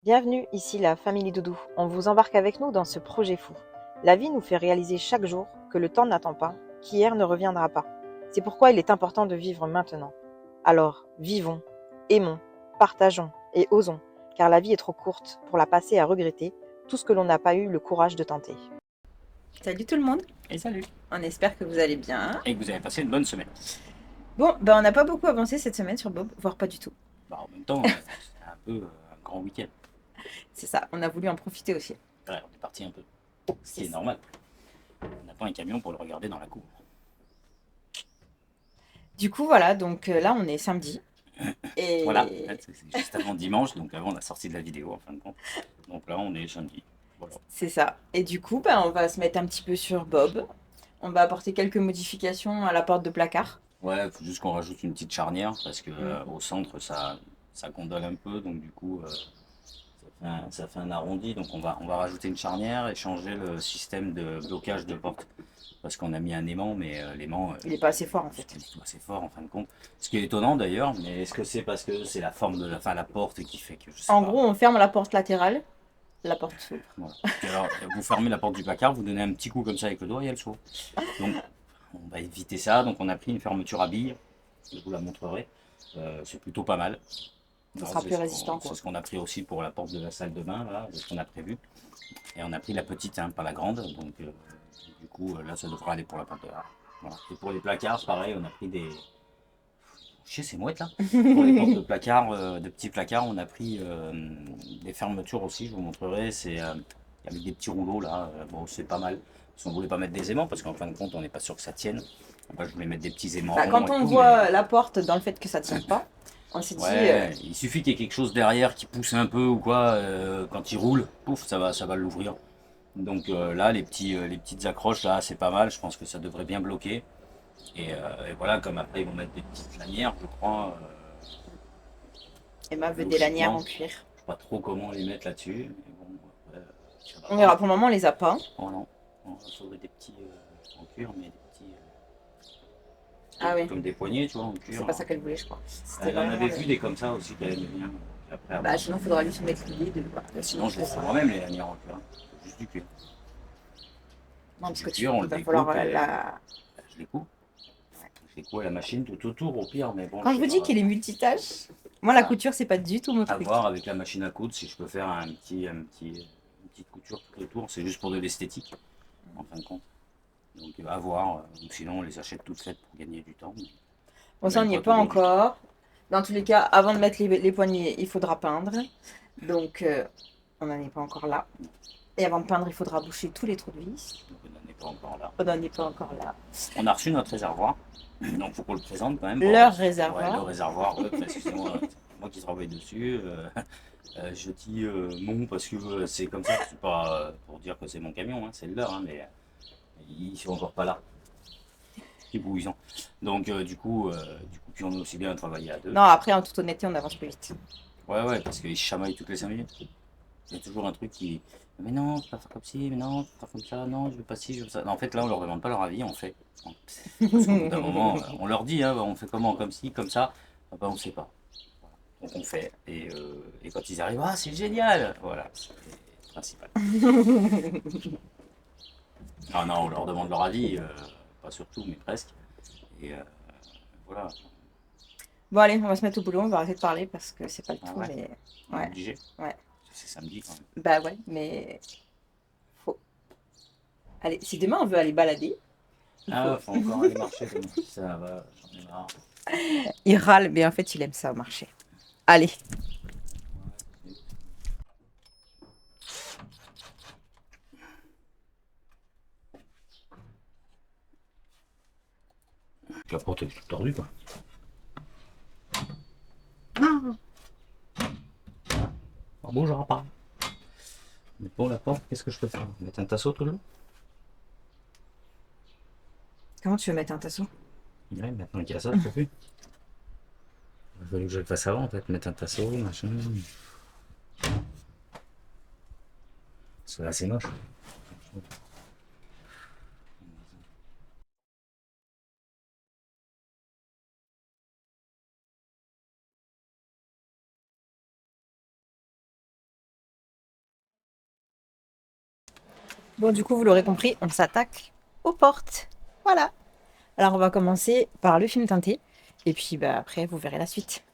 Bienvenue, ici la famille Doudou. On vous embarque avec nous dans ce projet fou. La vie nous fait réaliser chaque jour que le temps n'attend pas, qu'hier ne reviendra pas. C'est pourquoi il est important de vivre maintenant. Alors, vivons, aimons, partageons et osons, car la vie est trop courte pour la passer à regretter tout ce que l'on n'a pas eu le courage de tenter. Salut tout le monde, Et salut. on espère que vous allez bien. Et que vous avez passé une bonne semaine. Bon, on n'a pas beaucoup avancé cette semaine sur Bob, voire pas du tout. Bah, en même temps, c'était un peu un grand week-end. C'est ça, on a voulu en profiter aussi. Ouais, on est parti un peu. Ce qui est normal. On n'a pas un camion pour le regarder dans la cour. Du coup, voilà, donc là on est samedi. Voilà, en Et fait, c'est juste avant dimanche, donc avant la sortie de la vidéo en fin de compte. Donc là, on est samedi. Voilà. c'est ça. Et du coup, on va se mettre un petit peu sur Bob. On va apporter quelques modifications à la porte de placard. Ouais, il faut juste qu'on rajoute une petite charnière parce que Mm. au centre, ça gondole un peu, donc du coup, ça fait un arrondi. Donc on va rajouter une charnière et changer le système de blocage de porte. Parce qu'on a mis un aimant, mais l'aimant, Il est pas assez fort en c'est fait. pas du tout assez fort en fin de compte. Ce qui est étonnant d'ailleurs, mais est-ce que c'est parce que c'est la forme de la porte qui fait que je sais En pas. gros, on ferme la porte latérale, la porte s'ouvre. Voilà. Puis alors, vous fermez la porte du placard, vous donnez un petit coup comme ça avec le doigt et elle s'ouvre. Donc on va éviter ça. Donc on a pris une fermeture à billes, je vous la montrerai. C'est plutôt pas mal. Ça Alors, sera plus résistant c'est quoi. ce qu'on a pris aussi pour la porte de la salle de bain, là, ce qu'on a prévu. Et on a pris la petite, hein, pas la grande. Donc du coup, là, ça devra aller pour la porte de là. Voilà. Et pour les placards, pareil, on a pris des. Je sais, c'est mouette là. Pour les portes de placard, de petits placards, on a pris des fermetures aussi, je vous montrerai. C'est avec des petits rouleaux là. Bon, c'est pas mal. Si on voulait pas mettre des aimants, parce qu'en fin de compte, on n'est pas sûr que ça tienne. Moi, je voulais mettre des petits aimants Bah, ronds quand et on tout, mais voit la porte dans le fait que ça tient pas, on s'est dit, ouais, il suffit qu'il y ait quelque chose derrière qui pousse un peu ou quoi. Quand il roule, pouf, ça va l'ouvrir. Donc là, les petites accroches là, c'est pas mal. Je pense que ça devrait bien bloquer. Et voilà, comme après ils vont mettre des petites lanières, je crois, Emma veut des lanières logiquement. en cuir. Je sais pas trop comment les mettre là-dessus, mais bon, après, ça va On voir. verra, pour le moment on les a pas. Oh non, il faudrait des petits en cuir, mais des petits, Ah oui. comme des poignées, tu vois, en C'est cuir. pas ça qu'elle voulait, je crois. C'était Elle en vraiment avait vu des comme ça aussi qu'elle aimait bien. Après Bah, avoir. sinon, il faudra lui soumettre l'idée de. Sinon, je les ferai moi-même les lanières en cuir, hein. Juste du cuir. Non, parce Du que cuir, on il le va falloir découpe et la. je les coupe. Je les coupe à la machine tout autour au pire, mais bon, Quand je je sais vous dis pas. qu'il est multitâche, moi la À, couture c'est pas du tout mon à truc. voir avec la machine à coudre si je peux faire une petite couture tout autour. C'est juste pour de l'esthétique, en fin de compte. Donc à voir, ou sinon on les achète toutes faites pour gagner du temps. Bon, On ça on gagne n'y est pas pas toujours du temps. encore. Dans tous les cas, avant de mettre les poignées, il faudra peindre. Donc, on n'en est pas encore là. Et avant de peindre, il faudra boucher tous les trous de vis. Donc on n'en est pas encore là. On n'en est pas encore là. On a reçu notre réservoir, donc faut qu'on le présente quand même. Leur Ouais, le réservoir. réservoir, ouais, excusez-moi, c'est moi qui travaille dessus. Je dis mon parce que c'est comme ça, c'est pas pour dire que c'est mon camion, hein, c'est le leur, hein, mais ils sont encore pas là, ils bouillent. Donc puis on est aussi bien travailler à deux. Non, après, en toute honnêteté, on avance plus vite. Ouais, ouais, parce qu'ils se chamaillent toutes les 5 minutes. Il y a toujours un truc qui. Mais non, je peux pas faire comme ci, mais non, je peux pas faire comme ça, non, je veux pas ci, je veux ça. Non, en fait, là, on leur demande pas leur avis, on fait. Parce qu'au bout d'un moment, on leur dit, hein, bah, on fait comment, comme ci, comme ça. Ah bah, on sait pas. Donc on fait. Et quand ils arrivent, ah, c'est génial. Voilà, c'est le principal. Ah non, on leur demande leur avis, pas surtout, mais presque. Et voilà. Bon, allez, on va se mettre au boulot, on va arrêter de parler parce que c'est pas le Ah tout, ouais, mais. on est Ouais, obligé. ouais. C'est samedi quand même. Bah ouais, mais. Faut. Allez, si demain on veut aller balader, il faut. Ah, faut encore aller marcher demain. Ça va, j'en ai marre. Il râle, mais en fait, il aime ça au marché. Allez. Ouais, la porte est toute tordue quoi. On bougera pas. Mais pour la porte, qu'est-ce que je peux faire? Mettre un tasseau tout le long? Comment tu veux mettre un tasseau? Ouais, maintenant qu'il y a ça, je peux plus. Il fallait que je le fasse avant en fait, mettre un tasseau, machin. Parce que là c'est moche. Bon, du coup, vous l'aurez compris, on s'attaque aux portes. Voilà. Alors, on va commencer par le film teinté. Et puis, bah, après, vous verrez la suite.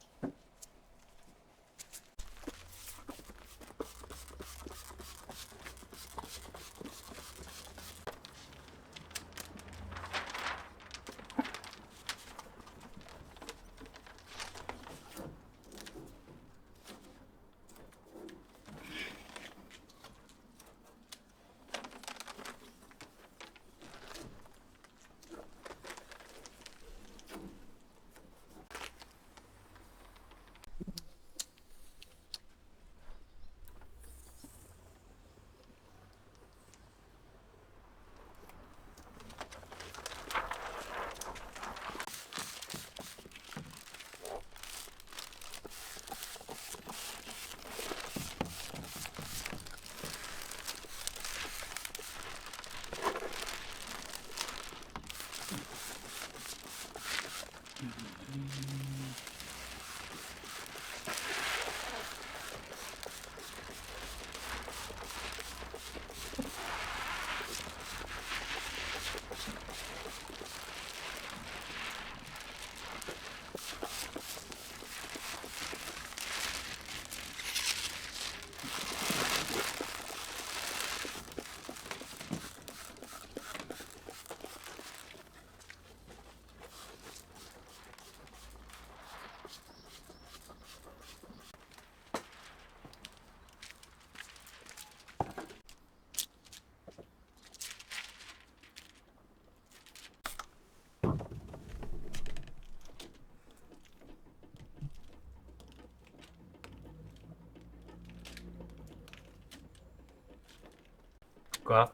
Quoi?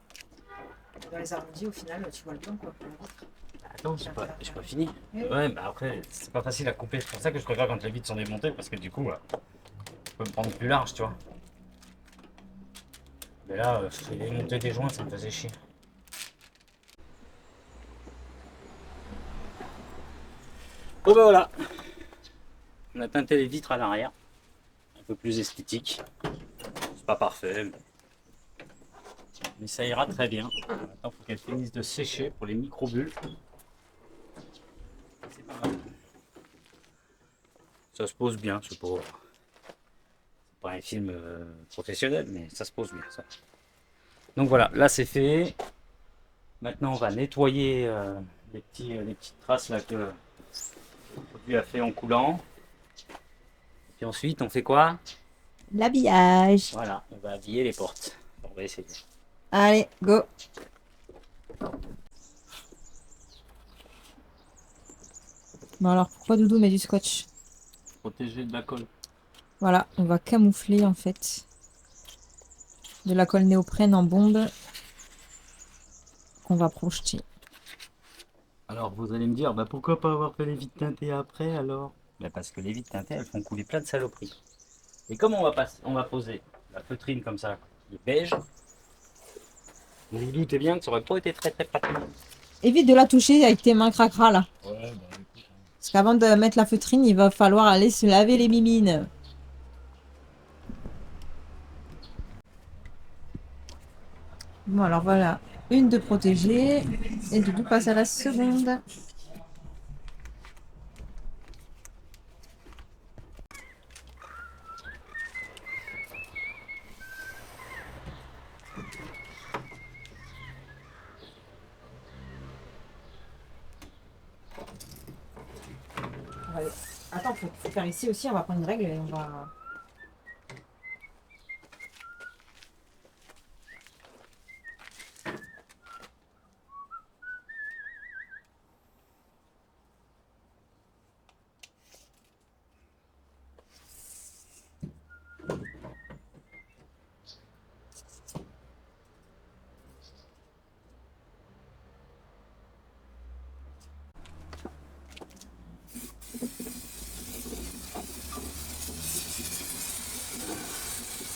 Dans les arrondis, au final, tu vois le plan, quoi. Attends, j'ai pas fini. Ouais, mais après, c'est pas facile à couper. C'est pour ça que je préfère quand les vitres sont démontées, parce que du coup, je peux me prendre plus large, tu vois. Mais là, monter des joints, ça me faisait chier. Bon, ben voilà. On a teinté les vitres à l'arrière. Un peu plus esthétique. C'est pas parfait, mais ça ira très bien. Maintenant, il faut qu'elle finisse de sécher pour les micro-bulles. C'est pas mal. Ça se pose bien, c'est pas un film professionnel, mais ça se pose bien, ça. Donc voilà, là c'est fait. Maintenant, on va nettoyer les petites traces là que le produit a fait en coulant. Puis ensuite, on fait quoi? L'habillage. Voilà, on va habiller les portes. On va essayer. Allez, go. Bon, alors, pourquoi Doudou met du scotch? Protéger de la colle. Voilà, on va camoufler, en fait, de la colle néoprène en bombe qu'on va projeter. Alors vous allez me dire, bah pourquoi pas avoir fait les vitres teintées après alors? Bah parce que les vitres teintées, elles font couler plein de saloperies. Et comme on va poser la feutrine comme ça, qui est beige, vous vous doutez bien que ça aurait pas été très très pratique. Évite de la toucher avec tes mains cracra, là. Ouais, bah écoute. Parce qu'avant de mettre la feutrine, il va falloir aller se laver les mimines. Bon, alors voilà. Une de protégée. Et Doudou passe à la seconde. Attends, faut faire ici aussi. On va prendre une règle et on va...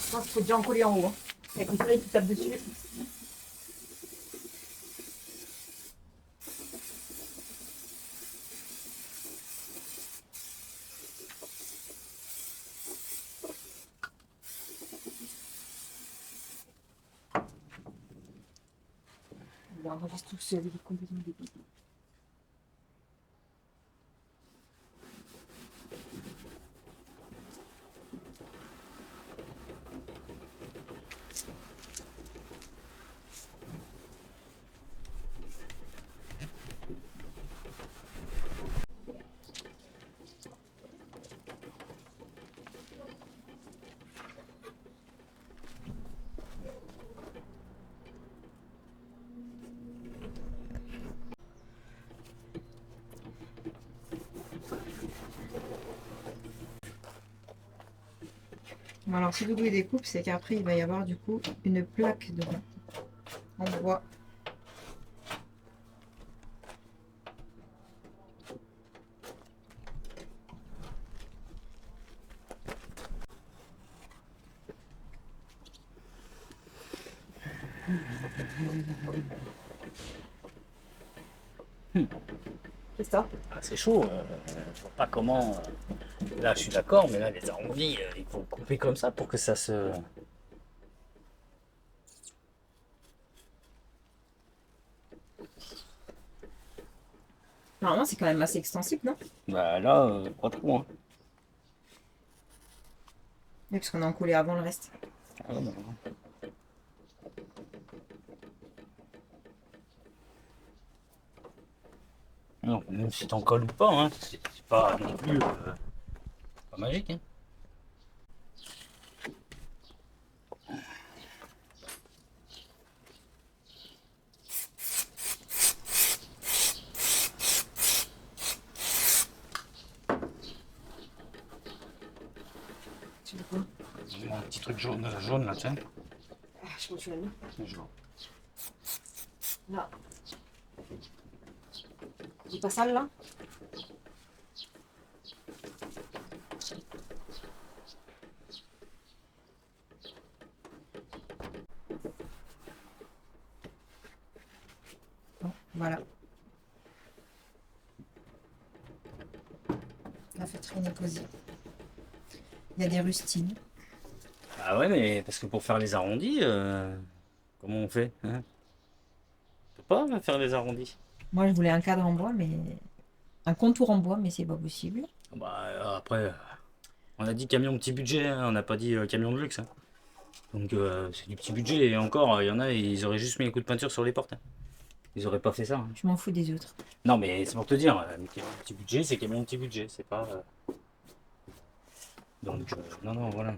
Je pense qu'il faut déjà en coller en haut. Hein. Et comme ça, il tape dessus. Il enregistre tout seul, il est complètement débile. Bon, alors, si Doudou il découpe, c'est qu'après, il va y avoir du coup une plaque devant. En bois. C'est ça. Ah, c'est chaud. Je vois pas comment. Là, je suis d'accord, mais là, les arrondis, il faut couper comme ça pour que ça se. Normalement, c'est quand même assez extensible, non? Bah là, pas trop. Hein. Oui, parce qu'on a encollé avant le reste. Ah, non. Non, même si t'en colles ou pas, hein, c'est pas non plus pas magique. Hein. Tu veux quoi? Un petit truc jaune, jaune là, tiens. Ah, je pense que tu l'as mis. Je vois. Là. Il est pas sale là? Bon, voilà. La feutrine est posée. Il y a des rustines. Ah ouais, mais parce que pour faire les arrondis, comment on fait hein? On peut pas faire les arrondis. Moi, je voulais un cadre en bois, mais un contour en bois, mais c'est pas possible. Bah après, on a dit camion petit budget, hein, on n'a pas dit camion de luxe. Hein. Donc c'est du petit budget et encore, il y en a, ils auraient juste mis un coup de peinture sur les portes. Hein. Ils auraient pas fait ça. Hein. Je m'en fous des autres. Non, mais c'est pour te dire, camion petit budget, c'est camion petit budget, c'est pas. Donc non, non, voilà.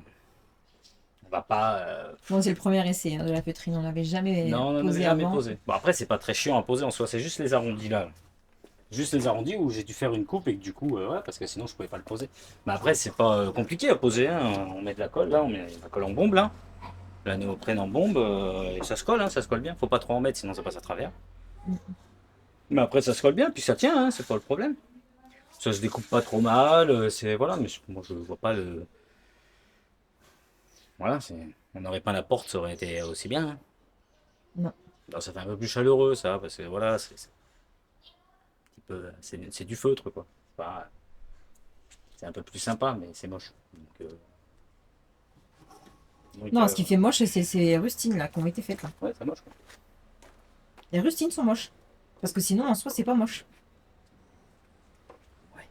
On va pas. Bon, c'est le premier essai hein, de la feutrine. On l'avait jamais Non, on n'en avait posé jamais avant. posé. Bon, après, c'est pas très chiant à poser en soi, c'est juste les arrondis là. Juste les arrondis où j'ai dû faire une coupe et que du coup, ouais, parce que sinon je pouvais pas le poser. Mais après, c'est pas compliqué à poser. Hein. On met de la colle là, on met la colle en bombe là. La néoprène en bombe et ça se colle, hein, ça se colle bien. Faut pas trop en mettre sinon ça passe à travers. Mais après, ça se colle bien, puis ça tient, hein, c'est pas le problème. Ça se découpe pas trop mal, c'est voilà, mais moi je vois pas le. Voilà, c'est. On n'aurait pas la porte, ça aurait été aussi bien. Hein. Non. Alors, ça fait un peu plus chaleureux, ça, parce que voilà, c'est du feutre, quoi. C'est un peu plus sympa, mais c'est moche. Donc, Non, ce qui fait moche, c'est ces rustines là qui ont été faites là. ouais, c'est moche. Quoi. Les rustines sont moches. Parce que sinon, en soi, c'est pas moche. Ouais.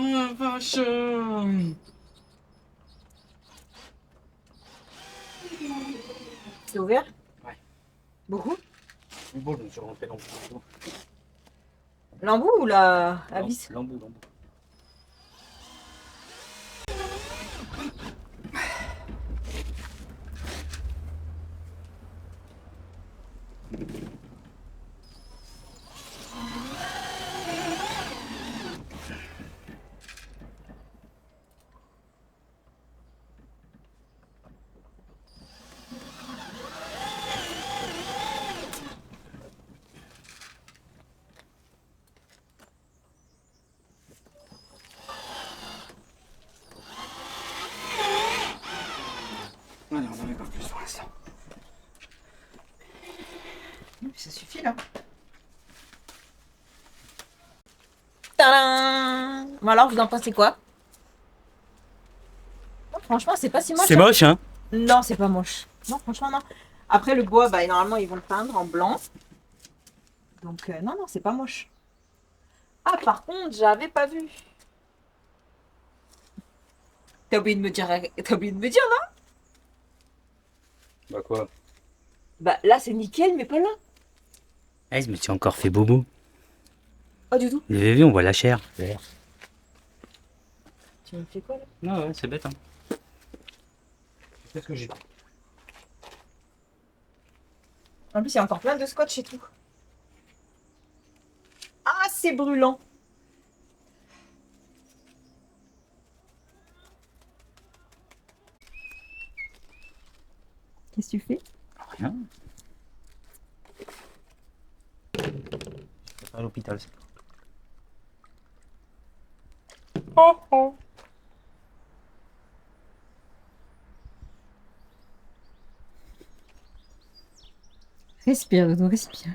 la vache. C'est ouvert? Ouais. Beaucoup? C'est beau, je me suis rentré dans le frigo. L'embout ou la vis? L'embout. Allez, on n'en met pas plus pour l'instant. Ça suffit là. Tadam! Bon alors, vous en pensez quoi? Non, franchement, c'est pas si moche. C'est moche, hein? Non, c'est pas moche. Non, franchement, non. Après, le bois, bah, normalement, ils vont le peindre en blanc. Donc, non, c'est pas moche. Ah, par contre, j'avais pas vu. T'as oublié de me dire, là? Bah quoi? Bah, là, c'est nickel, mais pas là. Eh, je me suis encore fait bobo. Pas du tout. Vous avez vu, on voit la chair. Tu me fais quoi, là? Non, ouais, c'est bête, hein. Qu'est-ce que j'ai? En plus, il y a encore plein de scotch et tout. Ah, c'est brûlant. Qu'est-ce que tu fais? Rien. Je serai pas à l'hôpital, c'est Respire, Dodo, respire.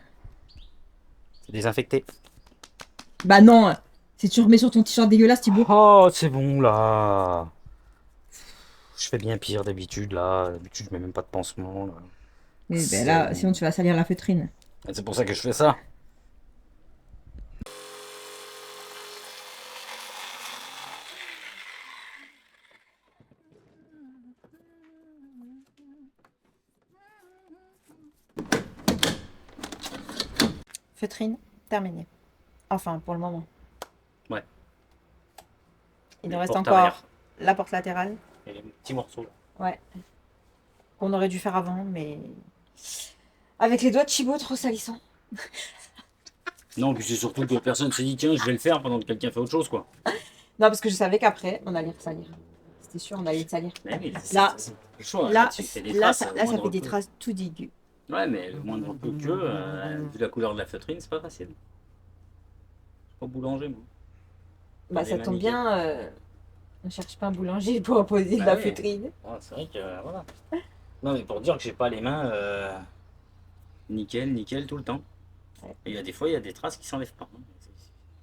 désinfecté. Bah non, si tu remets sur ton t-shirt dégueulasse, Thibaut. Oh, c'est bon, là. Je fais bien pire d'habitude, là. D'habitude, je mets même pas de pansement, là. Mais ben là, sinon tu vas salir la feutrine. Et c'est pour ça que je fais ça. Feutrine, terminée. Enfin, pour le moment. Ouais. Il Les nous reste portes encore arrière. la porte latérale. Et les petits morceaux, là. Ouais. Qu'on aurait dû faire avant, mais avec les doigts de Thibaut trop salissants. Non, puis c'est surtout que personne s'est dit, tiens, je vais le faire pendant que quelqu'un fait autre chose, quoi. Non, parce que je savais qu'après, on allait le salir. C'était sûr, on allait le salir. Mais oui, Là, c'est le choix. Là, tu fais des là, traces, ça, au là, ça moindre fait des peu. traces tout dégueu. Ouais, mais le moindre peu que, vu la couleur de la feutrine, c'est pas facile. Je suis pas boulanger, moi. Bah, Des ça tombe mannequins. bien, on cherche pas un boulanger pour imposer de Bah la oui. feutrine. Ouais, c'est vrai que, voilà. Non, mais pour dire que j'ai pas les mains nickel tout le temps. Ouais. Et il y a des fois, il y a des traces qui s'enlèvent pas, hein.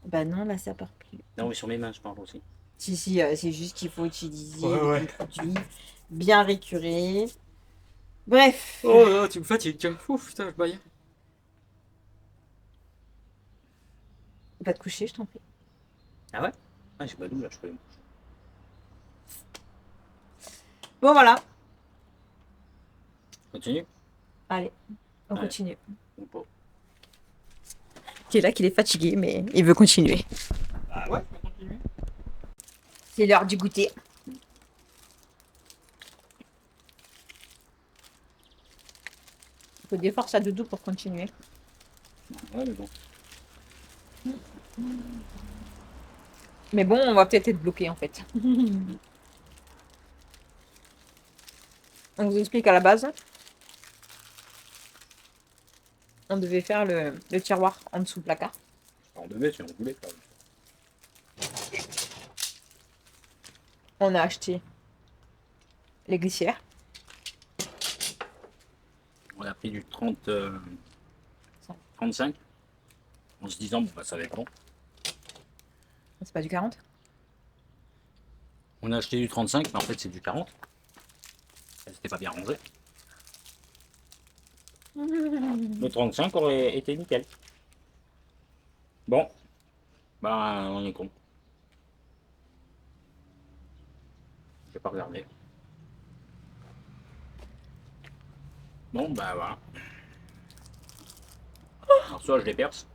Bah non, là, ça part plus. Non, mais sur mes mains, je parle aussi. Si, c'est juste qu'il faut utiliser Ouais, des ouais. bons produits bien récurés. Bref. Oh là, tu me fatigues. Ouf, putain, je baille. Va te coucher, je t'en prie. Ah ouais? Ah, j'ai pas d'où là, je peux. Bon, voilà. Continue? Allez, on Ouais. continue. Ou pas? Qui est là, qu'il est fatigué, mais il veut continuer. Ah ouais, je peux continuer. C'est l'heure du goûter. Il faut des forces à Doudou pour continuer. Ouais, mais bon. Mais bon, on va peut-être être bloqué en fait. On vous explique à la base. On devait faire le tiroir en dessous le placard. On devait, si on voulait, quand même. On a acheté les glissières. On a pris du 35 en se disant, bon, bah, ça va être bon. C'est pas du 40? On a acheté du 35, mais en fait, c'est du 40. C'était pas bien rangé. Le 35 aurait été nickel. Bon, bah, on est con. j'ai pas regardé. Bon, bah voilà. Alors, soit je les perce,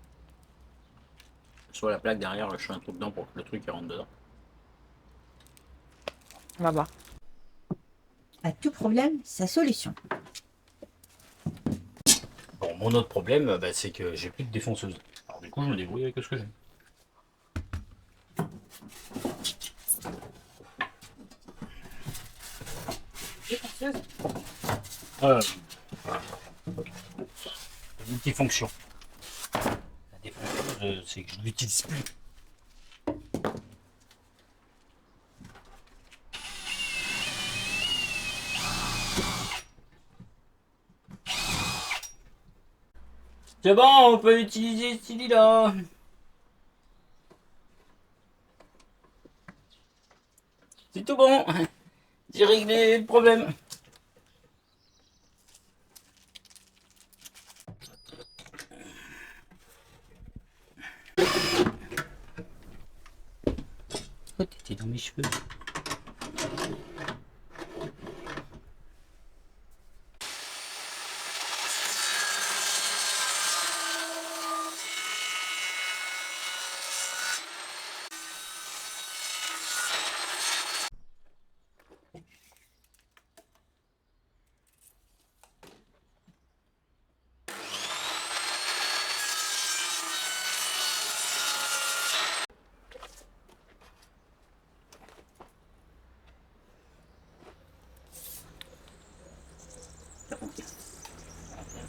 soit la plaque derrière, je fais un trou dedans pour que le truc il rentre dedans. On va voir. À tout problème, sa solution. Bon, mon autre problème, bah, c'est que j'ai plus de défonceuse. Alors du coup, je me débrouille avec ce que j'ai. Défonceuse. Multifonction. La défonceuse, c'est que je ne l'utilise plus. C'est bon, on peut utiliser celui-là. C'est tout bon. J'ai réglé le problème. Oh, t'étais dans mes cheveux.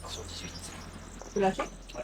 Sur 18. Tu peux lâcher? Ouais.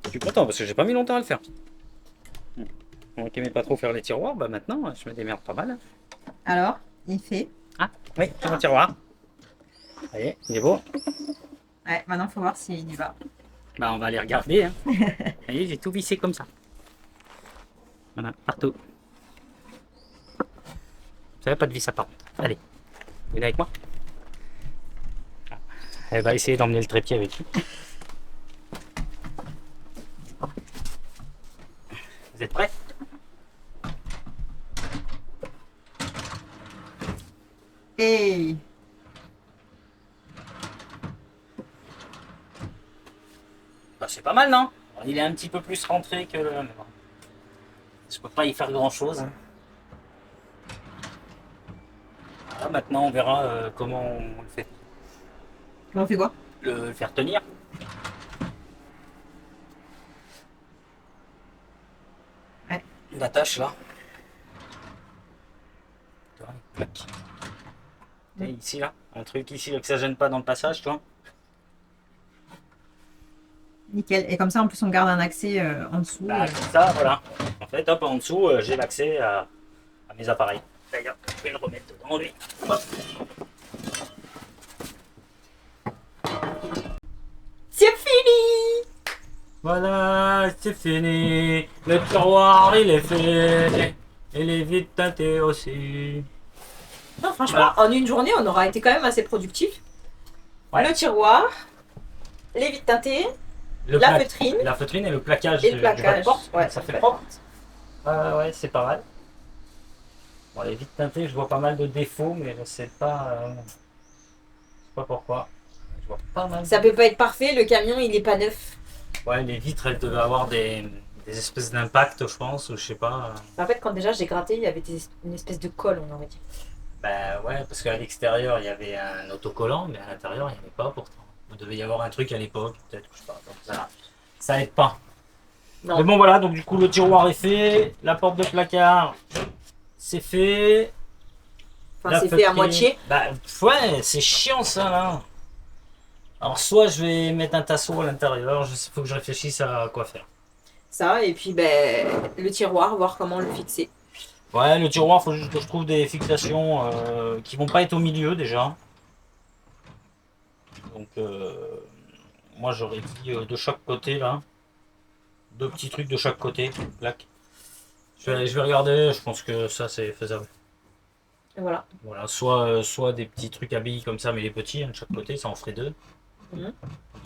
Je suis content parce que j'ai pas mis longtemps à le faire. Moi qui aimais pas trop faire les tiroirs, bah maintenant je me démerde pas mal. Alors, il fait. Ah, oui, c'est mon tiroir. Allez, il est beau. Ouais, maintenant faut voir s'il y va. Bah on va aller regarder. Hein. Allez, j'ai tout vissé comme ça. Voilà, partout. Vous savez, pas de vis à part. Allez, venez avec moi. Elle va essayer d'emmener le trépied avec lui. Vous êtes prêts? Hey! Bah, c'est pas mal, non? Il est un petit peu plus rentré que le... Je peux pas y faire grand chose. Voilà, maintenant on verra comment on le fait. On fait quoi? Le faire tenir. Ouais. Une attache là. Tu vois, une plaque. Et ici là, un truc ici là, que ça gêne pas dans le passage, tu vois. Nickel. Et comme ça, en plus, on garde un accès en dessous. Bah, comme ça, voilà. En fait, hop, en dessous, j'ai l'accès à mes appareils. D'ailleurs, je vais le remettre dedans, lui. Hop. C'est fini! Voilà, c'est fini. Le tiroir, il est fait. Et les vitres teintées aussi. Non, franchement, en une journée, on aura été quand même assez productif. Ouais. Le tiroir, les vitres teintées, la feutrine. La feutrine et le plaquage. Et le plaquage. Du porte. Ouais, ça fait ouais. propre. Ouais, c'est pas mal. Bon, les vitres teintées, je vois pas mal de défauts, mais je sais pas pourquoi. Je vois pas mal. Ça peut pas être parfait, le camion il est pas neuf. Ouais, les vitres, elles devaient avoir des des espèces d'impact, je pense, ou je sais pas. En fait, quand déjà j'ai gratté, il y avait une espèce de colle, on aurait dit. Bah ouais, parce qu'à l'extérieur, il y avait un autocollant, mais à l'intérieur, il n'y avait pas pourtant. Il devait y avoir un truc à l'époque, peut-être, je sais pas. Donc ça aide pas. Non. Mais bon, voilà, donc du coup, le tiroir est fait, la porte de placard, c'est fait. Enfin, La c'est fait à feutrée. moitié. Bah ouais, c'est chiant ça là. Alors, soit je vais mettre un tasseau à l'intérieur, il faut que je réfléchisse à quoi faire. Ça, et puis ben, le tiroir, voir comment le fixer. Ouais, le tiroir, faut juste que je trouve des fixations qui vont pas être au milieu déjà. Donc, moi j'aurais dit de chaque côté là. Deux petits trucs de chaque côté. Clac. Je vais regarder, je pense que ça c'est faisable. Et voilà. Voilà, soit des petits trucs à billes comme ça, mais les petits, hein, de chaque côté, ça en ferait deux. Mhm.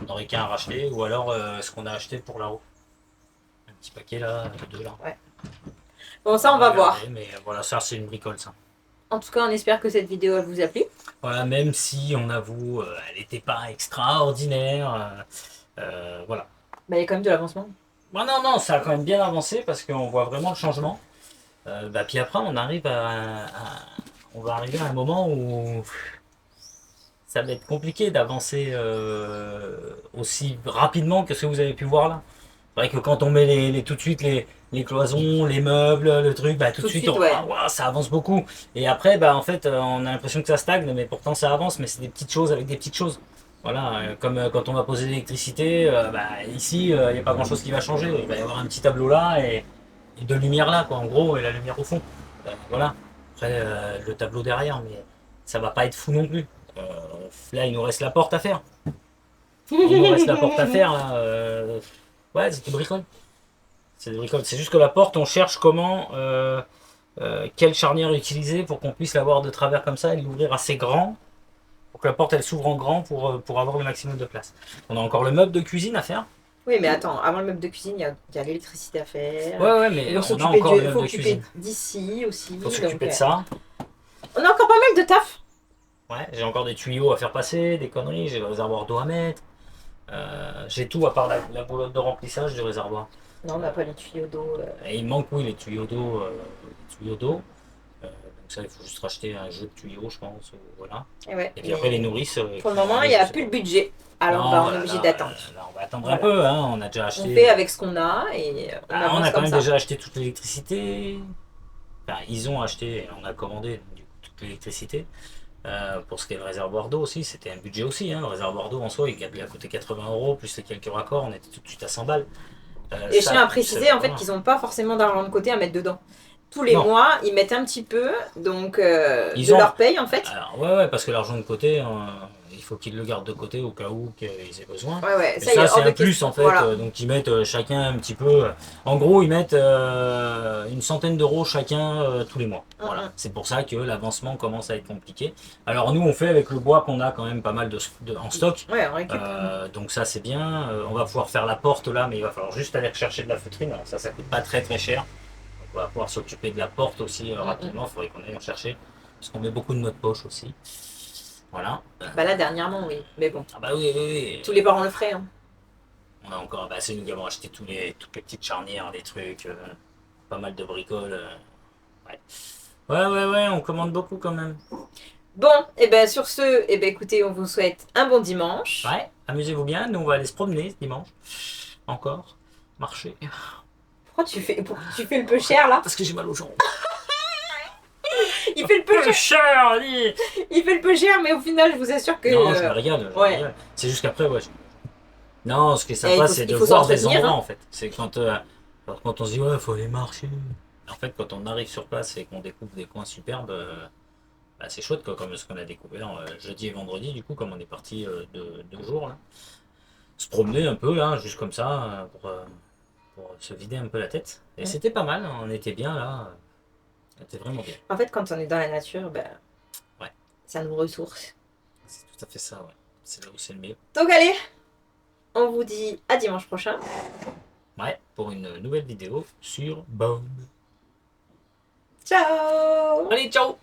On n'aurait qu'un à racheter, ou alors ce qu'on a acheté pour là-haut. Un petit paquet là, deux là. Ouais. Bon, ça, on va voir. Mais voilà, ça c'est une bricole ça. En tout cas, on espère que cette vidéo elle vous a plu. Voilà, même si on avoue, elle n'était pas extraordinaire. Voilà. Bah, il y a quand même de l'avancement. Bon, non, non, ça a quand même bien avancé parce qu'on voit vraiment le changement. Puis après, on va arriver à un moment où ça va être compliqué d'avancer aussi rapidement que ce que vous avez pu voir là. C'est vrai que quand on met tout de suite les cloisons, les meubles, le truc, tout de suite, ouais. ouah, ça avance beaucoup. Et après, en fait, on a l'impression que ça stagne, mais pourtant ça avance, mais c'est des petites choses avec des petites choses. Voilà, comme quand on va poser l'électricité, ici, il n'y a pas grand chose qui va changer. Il va y avoir un petit tableau là et de lumière là, quoi, en gros, et la lumière au fond. Voilà. Après, le tableau derrière, mais ça va pas être fou non plus. Là, il nous reste la porte à faire. Il nous reste la porte à faire là. Ouais, c'est des bricoles. C'est des bricoles. C'est juste que la porte, on cherche quelle charnière utiliser pour qu'on puisse l'avoir de travers comme ça et l'ouvrir assez grand. Pour que la porte elle s'ouvre en grand pour avoir le maximum de place. On a encore le meuble de cuisine à faire. Oui, mais attends, avant le meuble de cuisine, il y a l'électricité à faire. Ouais, mais Il faut on a encore le meuble de s'occuper cuisine. d'ici aussi. Il faut s'occuper de donc, ça. On a encore pas mal de taf. Ouais, j'ai encore des tuyaux à faire passer, des conneries, j'ai le réservoir d'eau à mettre. J'ai tout à part la boulotte de remplissage du réservoir. Non, on n'a pas les tuyaux d'eau. Et il manque, oui, les tuyaux d'eau. Donc ça, il faut juste racheter un jeu de tuyaux, je pense. Voilà. Et puis après, les nourrices. Pour le moment, il n'y a plus le budget. Alors, non, on est obligé d'attendre. Là, on va attendre un peu. Hein. On a déjà acheté. On fait avec ce qu'on a et on a quand même ça. déjà acheté toute l'électricité. Enfin, ils ont acheté, on a commandé du coup, toute l'électricité. Pour ce qui est le réservoir d'eau aussi, c'était un budget aussi. Hein. Le réservoir d'eau en soi, il a coûté 80 €, plus les quelques raccords, on était tout de suite à 100 balles. Et je tiens à préciser en fait qu'ils n'ont pas forcément d'argent de côté à mettre dedans. Tous les mois, ils mettent un petit peu, donc leur paye en fait. Alors, ouais, parce que l'argent de côté, il faut qu'ils le gardent de côté au cas où qu'ils aient besoin. Ouais, ça c'est un plus question. en fait. Voilà. Donc ils mettent chacun un petit peu. En gros, ils mettent une centaine d'euros chacun tous les mois. Voilà. C'est pour ça que l'avancement commence à être compliqué. Alors nous, on fait avec le bois qu'on a quand même pas mal en stock. Ouais, on récupère. Donc ça c'est bien. On va pouvoir faire la porte là, mais il va falloir juste aller rechercher de la feutrine. Alors ça coûte pas très très cher. On va pouvoir s'occuper de la porte aussi rapidement. Il faudrait qu'on aille en chercher. Parce qu'on met beaucoup de notes poche aussi. Voilà. Là, dernièrement, oui. Mais bon. Ah oui. Tous les parents le feraient. Hein. On a encore. C'est nous qui avons acheté toutes les petites charnières, les trucs. Pas mal de bricoles. Ouais, on commande beaucoup quand même. Bon, et ben sur ce, écoutez, on vous souhaite un bon dimanche. Ouais, amusez-vous bien. Nous, on va aller se promener ce dimanche. Encore. Marcher. Pourquoi tu fais le peu cher là? Parce que j'ai mal aux jambes. Il fait le peu cher. Allez. Il fait le peu cher, mais au final, je vous assure que. Non, je me régale. C'est juste qu'après, Non, ce qui est sympa, c'est de voir des endroits en fait. C'est quand on se dit, ouais, faut aller marcher. En fait, quand on arrive sur place et qu'on découvre des coins superbes, c'est chouette, quoi, comme ce qu'on a découvert jeudi et vendredi, du coup, comme on est parti 2 jours, là. Se promener un peu, là, juste comme ça, pour se vider un peu la tête. Et c'était pas mal, on était bien là. C'était vraiment bien. En fait, quand on est dans la nature, ça nous ressource. C'est tout à fait ça, ouais. C'est là où c'est le mieux. Donc allez, on vous dit à dimanche prochain. Ouais, pour une nouvelle vidéo sur Bob. Ciao! Allez, ciao!